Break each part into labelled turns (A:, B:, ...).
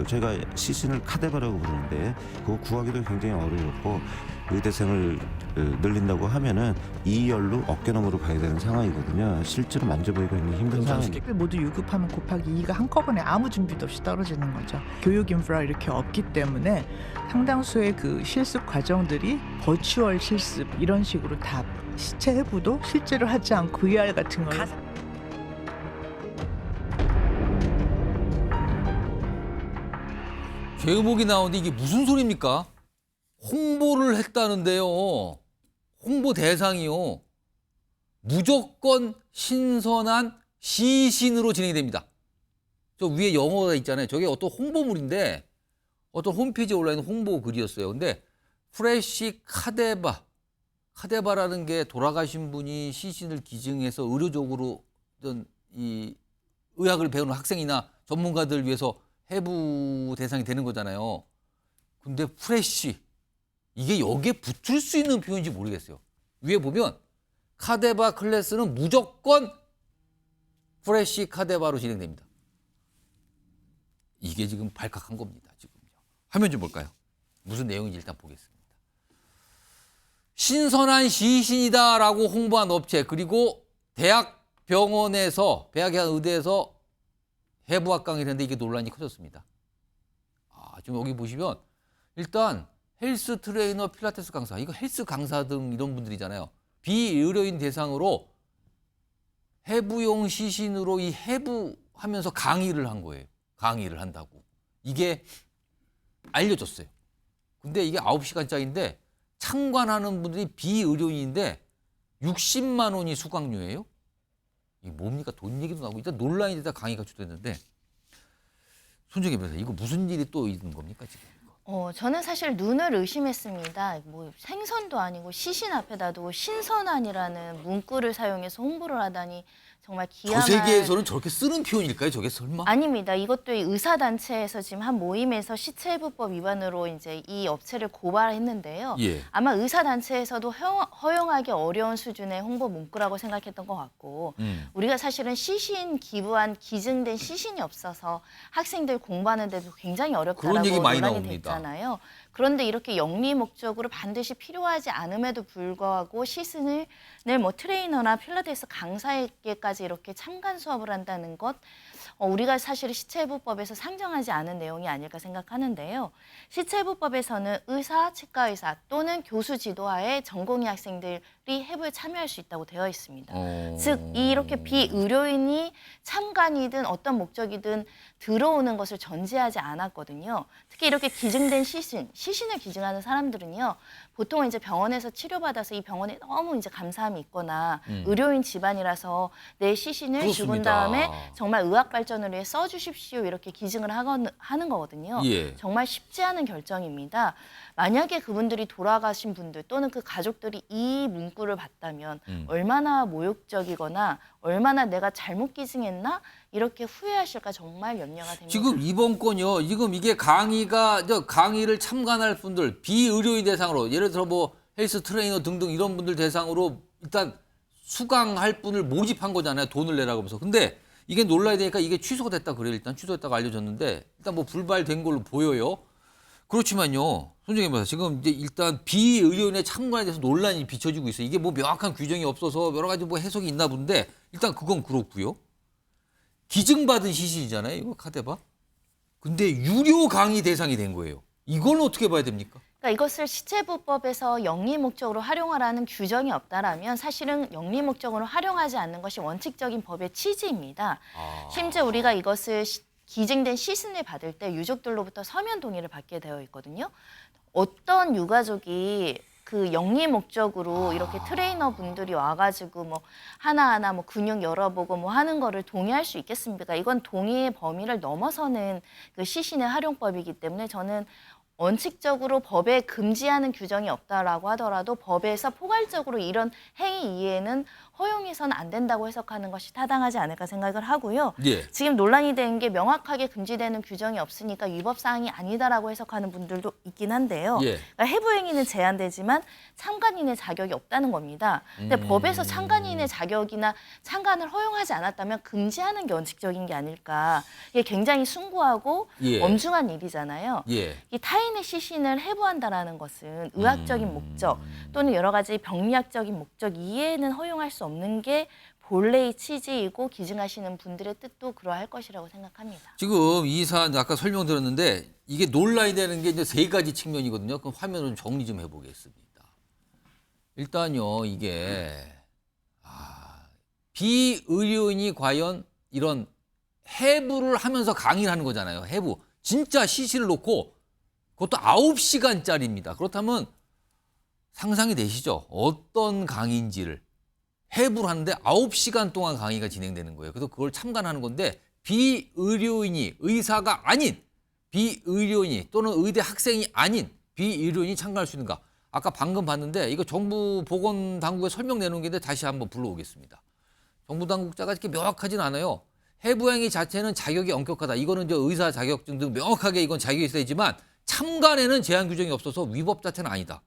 A: 저희가 시신을 카데바라고 부르는데 그거 구하기도 굉장히 어려웠고 의대생을 늘린다고 하면은 2열로 어깨너머로 가야 되는 상황이거든요. 실제로 만져보기가 굉장히 힘든 상황이에요.
B: 모두 유급하면 곱하기 2가 한꺼번에 아무 준비도 없이 떨어지는 거죠. 교육 인프라 이렇게 없기 때문에 상당수의 그 실습 과정들이 버추얼 실습 이런 식으로 다 시체 해부도 실제로 하지 않고 VR 같은 걸
C: 제목이 나오는데 이게 무슨 소리입니까? 홍보를 했다는데요. 홍보 대상이요. 무조건 신선한 시신으로 진행이 됩니다. 저 위에 영어가 있잖아요. 저게 어떤 홍보물인데 어떤 홈페이지에 올라있는 홍보 글이었어요. 근데 프레시 카데바라는 게 돌아가신 분이 시신을 기증해서 의료적으로 어떤 이 의학을 배우는 학생이나 전문가들 위해서 해부 대상이 되는 거잖아요. 근데 프레시 이게 여기에 붙을 수 있는 표현인지 모르겠어요. 위에 보면 카데바 클래스는 무조건 프레시 카데바로 진행됩니다. 이게 지금 발칵한 겁니다. 지금요. 화면 좀 볼까요? 무슨 내용인지 일단 보겠습니다. 신선한 시신이다라고 홍보한 업체 그리고 대학병원에서 대학의 의대에서 해부학 강의를 했는데 이게 논란이 커졌습니다. 지금 여기 보시면 일단 헬스 트레이너, 필라테스 강사, 이거 헬스 강사 등 이런 분들이잖아요. 비의료인 대상으로 해부용 시신으로 이 해부하면서 강의를 한 거예요. 강의를 한다고. 이게 알려졌어요. 근데 이게 9시간짜리인데 참관하는 분들이 비의료인인데 60만 원이 수강료예요? 이게 뭡니까? 돈 얘기도 나오고 일단 논란이 되다 강의가 주도했는데 손정혜 변호사 이거 무슨 일이 또 있는 겁니까 지금?
D: 저는 사실 눈을 의심했습니다. 뭐 생선도 아니고 시신 앞에다 두고 신선한이라는 문구를 사용해서 홍보를 하다니 정말
C: 저
D: 기함한...
C: 세계에서는 저렇게 쓰는 표현일까요? 저게 설마?
D: 아닙니다. 이것도 이 의사단체에서 지금 한 모임에서 시체해부법 위반으로 이제 이 업체를 고발했는데요.
C: 예.
D: 아마 의사단체에서도 허용하기 어려운 수준의 홍보 문구라고 생각했던 것 같고 우리가 사실은 시신 기부한 기증된 시신이 없어서 학생들 공부하는 데도 굉장히 어렵다라고
C: 그런 얘기 많이
D: 논란이
C: 나옵니다.
D: 됐잖아요. 그런데 이렇게 영리 목적으로 반드시 필요하지 않음에도 불구하고 시신을 뭐 트레이너나 필라테스 강사에게까지 이렇게 참관 수업을 한다는 것 우리가 사실 시체해부법에서 상정하지 않은 내용이 아닐까 생각하는데요. 시체해부법에서는 의사, 치과의사 또는 교수 지도하에 전공의 학생들이 해부에 참여할 수 있다고 되어 있습니다. 즉 이렇게 비의료인이 참관이든 어떤 목적이든 들어오는 것을 전제하지 않았거든요. 특히 이렇게 기증된 시신을 기증하는 사람들은요. 보통 이제 병원에서 치료받아서 이 병원에 너무 이제 감사함이 있거나 의료인 집안이라서 내 시신을
C: 그렇습니다.
D: 죽은 다음에 정말 의학 발전을 위해 써주십시오 이렇게 기증을 하는 거거든요.
C: 예.
D: 정말 쉽지 않은 결정입니다. 만약에 그분들이 돌아가신 분들 또는 그 가족들이 이 문구를 봤다면 얼마나 모욕적이거나 얼마나 내가 잘못 기증했나 이렇게 후회하실까 정말 염려가 됩니다.
C: 지금 이번 건요. 지금 이게 강의를 참관할 분들 비의료인 대상으로 예를 들어 뭐 헬스 트레이너 등등 이런 분들 대상으로 일단 수강할 분을 모집한 거잖아요. 돈을 내라고 하면서. 근데 이게 논란이 되니까 이게 취소가 됐다 그래요. 일단 취소됐다고 알려졌는데 일단 뭐 불발된 걸로 보여요. 그렇지만요. 손정혜 변호사 지금 이제 일단 비의료인의 참관에 대해서 논란이 비춰지고 있어요. 이게 뭐 명확한 규정이 없어서 여러 가지 뭐 해석이 있나 본데 일단 그건 그렇고요. 기증받은 시신이잖아요. 이거 카데바. 근데 유료 강의 대상이 된 거예요. 이걸 어떻게 봐야 됩니까?
D: 그러니까 이것을 시체부법에서 영리 목적으로 활용하라는 규정이 없다라면 사실은 영리 목적으로 활용하지 않는 것이 원칙적인 법의 취지입니다. 심지어 우리가 이것을 기증된 시신을 받을 때 유족들로부터 서면 동의를 받게 되어 있거든요. 어떤 유가족이 그 영리 목적으로 이렇게 트레이너 분들이 와가지고 뭐 하나하나 뭐 근육 열어보고 뭐 하는 거를 동의할 수 있겠습니까? 이건 동의의 범위를 넘어서는 그 시신의 활용법이기 때문에 저는 원칙적으로 법에 금지하는 규정이 없다라고 하더라도 법에서 포괄적으로 이런 행위 이외에는 허용해서는 안 된다고 해석하는 것이 타당하지 않을까 생각을 하고요.
C: 예.
D: 지금 논란이 된 게 명확하게 금지되는 규정이 없으니까 위법 사항이 아니다라고 해석하는 분들도 있긴 한데요.
C: 예.
D: 그러니까 해부 행위는 제한되지만 참관인의 자격이 없다는 겁니다. 근데 법에서 참관인의 자격이나 참관을 허용하지 않았다면 금지하는 게 원칙적인 게 아닐까. 이게 굉장히 숭고하고
C: 예.
D: 엄중한 일이잖아요.
C: 예.
D: 이 타인의 시신을 해부한다라는 것은 의학적인 목적 또는 여러 가지 병리학적인 목적 이외에는 허용할 수 없는 게 본래의 취지이고 기증하시는 분들의 뜻도 그러할 것이라고 생각합니다.
C: 지금 이 사안 아까 설명드렸는데 이게 논란이 되는 게 이제 세 가지 측면이거든요. 그럼 화면을 좀 정리 좀 해보겠습니다. 일단요, 이게 비의료인이 과연 이런 해부를 하면서 강의를 하는 거잖아요. 해부. 진짜 시신을 놓고 그것도 9시간짜리입니다. 그렇다면 상상이 되시죠? 어떤 강의인지를. 해부를 하는데 9시간 동안 강의가 진행되는 거예요. 그래서 그걸 참관하는 건데 비의료인이 의사가 아닌 비의료인이 또는 의대 학생이 아닌 비의료인이 참가할 수 있는가. 아까 방금 봤는데 이거 정부 보건당국에 설명 내놓은 게 있는데 다시 한번 불러오겠습니다. 정부 당국자가 이렇게 명확하진 않아요. 해부 행위 자체는 자격이 엄격하다. 이거는 이제 의사 자격증 등 명확하게 이건 자격이 있어야 되지만 참관에는 제한 규정이 없어서 위법 자체는 아니다.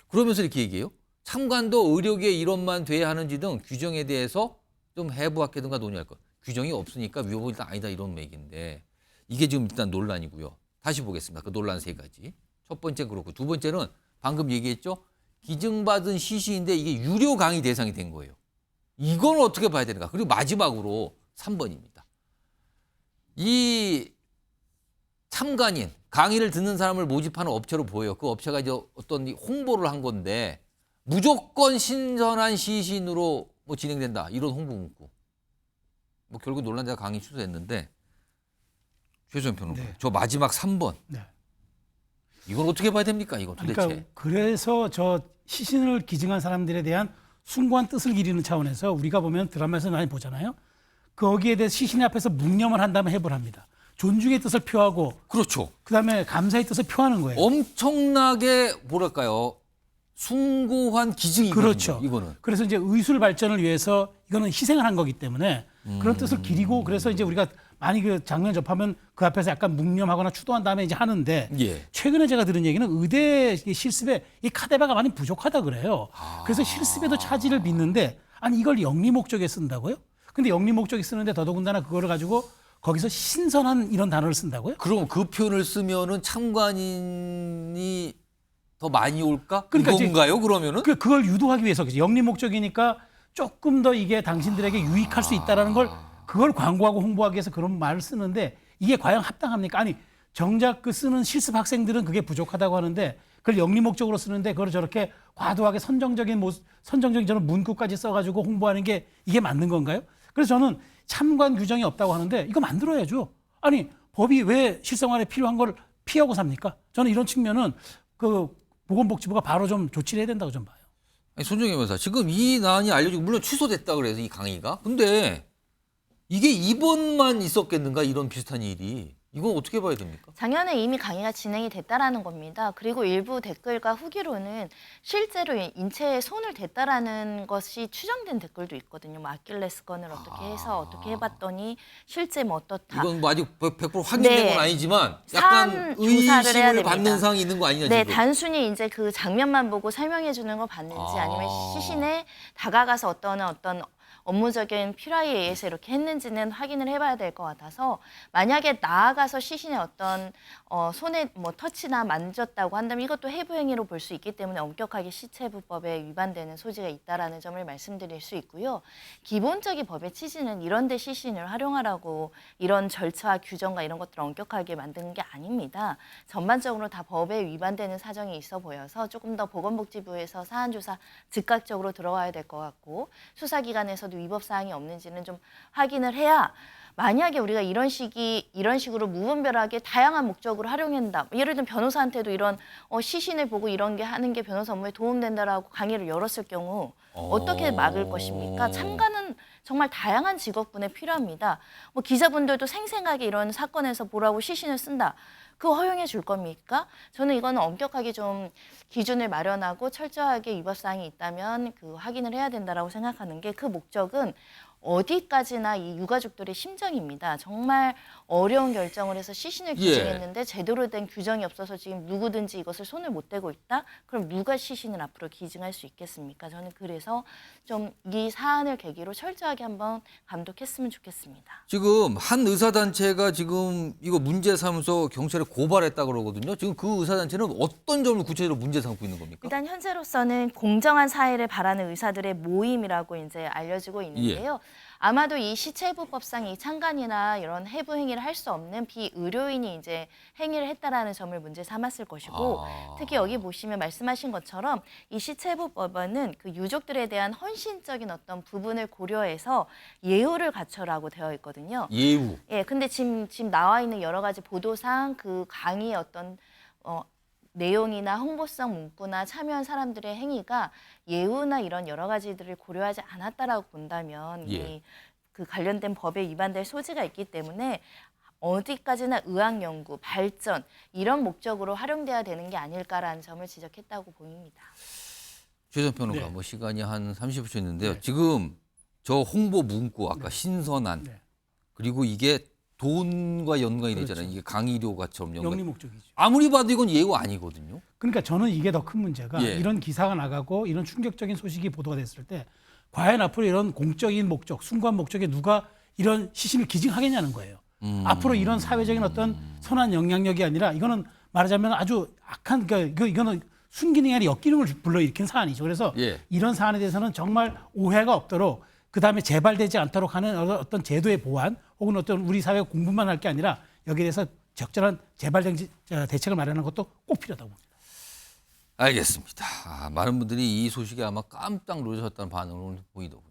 C: 그러면서 이렇게 얘기해요. 참관도 의료계의 일원만 돼야 하는지 등 규정에 대해서 좀 해부학회든가 논의할 것. 규정이 없으니까 위법은 일단 아니다 이런 얘기인데 이게 지금 일단 논란이고요. 다시 보겠습니다. 그 논란 세 가지. 첫 번째 그렇고 두 번째는 방금 얘기했죠. 기증받은 시신인데 이게 유료 강의 대상이 된 거예요. 이건 어떻게 봐야 되는가. 그리고 마지막으로 3번입니다. 이 참관인, 강의를 듣는 사람을 모집하는 업체로 보여요. 그 업체가 이제 어떤 홍보를 한 건데 무조건 신선한 시신으로 뭐 진행된다. 이런 홍보 문구. 뭐 결국 논란자가 강의 취소했는데 최소연 평론가.
E: 네.
C: 저 마지막 3번.
E: 네.
C: 이건 어떻게 봐야 됩니까? 이거 도대체.
E: 그러니까 그래서 저 시신을 기증한 사람들에 대한 숭고한 뜻을 기리는 차원에서 우리가 보면 드라마에서 많이 보잖아요. 거기에 대해 시신 앞에서 묵념을 한 다음에 해부를 합니다. 존중의 뜻을 표하고
C: 그렇죠.
E: 그다음에 감사의 뜻을 표하는 거예요.
C: 엄청나게 뭐랄까요. 숭고한 기증이거든요.
E: 그렇죠.
C: 이거는.
E: 그래서 이제 의술 발전을 위해서 이거는 희생을 한 거기 때문에 그런 뜻을 기리고 그래서 이제 우리가 많이 그 장면 접하면 그 앞에서 약간 묵념하거나 추도한 다음에 이제 하는데
C: 예.
E: 최근에 제가 들은 얘기는 의대 실습에 이 카데바가 많이 부족하다 그래요. 그래서 실습에도 차질을 빚는데 아니 이걸 영리 목적에 쓴다고요? 근데 영리 목적에 쓰는데 더더군다나 그거를 가지고 거기서 신선한 이런 단어를 쓴다고요?
C: 그럼 그 표현을 쓰면은 참관인이 더 많이 올까?
E: 그러니까 이제
C: 이건가요? 그러면은?
E: 그걸 유도하기 위해서 그죠. 영리 목적이니까 조금 더 이게 당신들에게 유익할 수 있다라는 걸 그걸 광고하고 홍보하기 위해서 그런 말을 쓰는데 이게 과연 합당합니까? 아니 정작 그 쓰는 실습 학생들은 그게 부족하다고 하는데 그걸 영리 목적으로 쓰는데 그걸 저렇게 과도하게 선정적인 저런 문구까지 써가지고 홍보하는 게 이게 맞는 건가요? 그래서 저는 참관 규정이 없다고 하는데 이거 만들어야죠. 아니 법이 왜 실생활에 필요한 걸 피하고 삽니까? 저는 이런 측면은 그 보건복지부가 바로 좀 조치를 해야 된다고 좀 봐요.
C: 아니, 손정혜 변호사, 지금 이 난이 알려지고 물론 취소됐다 그래서 이 강의가. 근데 이게 이번만 있었겠는가 이런 비슷한 일이. 이건 어떻게 봐야 됩니까?
D: 작년에 이미 강의가 진행이 됐다라는 겁니다. 그리고 일부 댓글과 후기로는 실제로 인체에 손을 댔다라는 것이 추정된 댓글도 있거든요. 뭐 아킬레스건을 어떻게 해서 어떻게 해봤더니 실제 뭐 어떻다.
C: 이건 뭐 아직 100% 확인된
D: 네.
C: 건 아니지만
D: 사안
C: 약간
D: 조사를 해야
C: 의심을
D: 됩니다.
C: 받는 사항이 있는 거 아니냐
D: 네,
C: 지금.
D: 단순히 이제 그 장면만 보고 설명해 주는 거 봤는지 아니면 시신에 다가가서 어떤 업무적인 필요에 의해서 이렇게 했는지는 확인을 해봐야 될 것 같아서 만약에 나아가서 시신의 어떤 손에 뭐 터치나 만졌다고 한다면 이것도 해부 행위로 볼 수 있기 때문에 엄격하게 시체부법에 위반되는 소지가 있다라는 점을 말씀드릴 수 있고요. 기본적인 법의 취지는 이런 데 시신을 활용하라고 이런 절차 규정과 이런 것들을 엄격하게 만드는 게 아닙니다. 전반적으로 다 법에 위반되는 사정이 있어 보여서 조금 더 보건복지부에서 사안조사 즉각적으로 들어와야 될 것 같고 수사기관에서도 위법 사항이 없는지는 좀 확인을 해야 만약에 우리가 이런 식으로 무분별하게 다양한 목적으로 활용한다. 예를 들면 변호사한테도 이런 시신을 보고 이런 게 하는 게 변호사 업무에 도움된다라고 강의를 열었을 경우 어떻게 막을 것입니까? 참관은 정말 다양한 직업군에 필요합니다. 뭐 기자분들도 생생하게 이런 사건에서 보라고 시신을 쓴다. 그거 허용해 줄 겁니까? 저는 이거는 엄격하게 좀 기준을 마련하고 철저하게 위법사항이 있다면 그 확인을 해야 된다라고 생각하는 게 그 목적은 어디까지나 이 유가족들의 심정입니다. 정말 어려운 결정을 해서 시신을 기증했는데 제대로 된 규정이 없어서 지금 누구든지 이것을 손을 못 대고 있다? 그럼 누가 시신을 앞으로 기증할 수 있겠습니까? 저는 그래서 좀 이 사안을 계기로 철저하게 한번 감독했으면 좋겠습니다.
C: 지금 한 의사단체가 지금 이거 문제 삼아서 경찰에 고발했다 그러거든요. 지금 그 의사단체는 어떤 점을 구체적으로 문제 삼고 있는 겁니까?
D: 일단 현재로서는 공정한 사회를 바라는 의사들의 모임이라고 이제 알려지고 있는데요. 아마도 이 시체해부법상 이 창간이나 이런 해부 행위를 할 수 없는 비의료인이 이제 행위를 했다라는 점을 문제 삼았을 것이고 특히 여기 보시면 말씀하신 것처럼 이 시체해부법은 그 유족들에 대한 헌신적인 어떤 부분을 고려해서 예우를 갖춰라고 되어 있거든요.
C: 예우.
D: 예, 근데 지금 나와 있는 여러 가지 보도상 그 강의의 어떤 내용이나 홍보성 문구나 참여한 사람들의 행위가 예우나 이런 여러 가지들을 고려하지 않았다라고 본다면
C: 예.
D: 그 관련된 법에 위반될 소지가 있기 때문에 어디까지나 의학 연구, 발전 이런 목적으로 활용돼야 되는 게 아닐까라는 점을 지적했다고 보입니다.
C: 최선 평론가
E: 네.
C: 뭐 시간이 한 30초 있는데요.
E: 네.
C: 지금 저 홍보 문구 아까
E: 네.
C: 신선한
E: 네.
C: 그리고 이게 돈과 연관이
E: 그렇죠.
C: 되잖아요. 이게 강의료가처럼 연관.
E: 영리 목적이죠.
C: 아무리 봐도 이건 예우 아니거든요.
E: 그러니까 저는 이게 더 큰 문제가
C: 예.
E: 이런 기사가 나가고 이런 충격적인 소식이 보도가 됐을 때 과연 앞으로 이런 공적인 목적, 순관 목적에 누가 이런 시신을 기증하겠냐는 거예요. 앞으로 이런 사회적인 어떤 선한 영향력이 아니라 이거는 말하자면 아주 악한 그러니까 이거는 순기능이 아니라 역기능을 불러일으킨 사안이죠. 그래서
C: 예.
E: 이런 사안에 대해서는 정말 오해가 없도록 그다음에 재발되지 않도록 하는 어떤 제도의 보완 혹은 어떤 우리 사회가 공부만 할 게 아니라 여기에 대해서 적절한 재발 대책을 마련하는 것도 꼭 필요하다고 봅니다.
C: 알겠습니다. 많은 분들이 이 소식에 아마 깜짝 놀라셨다는 반응을 보이더군요.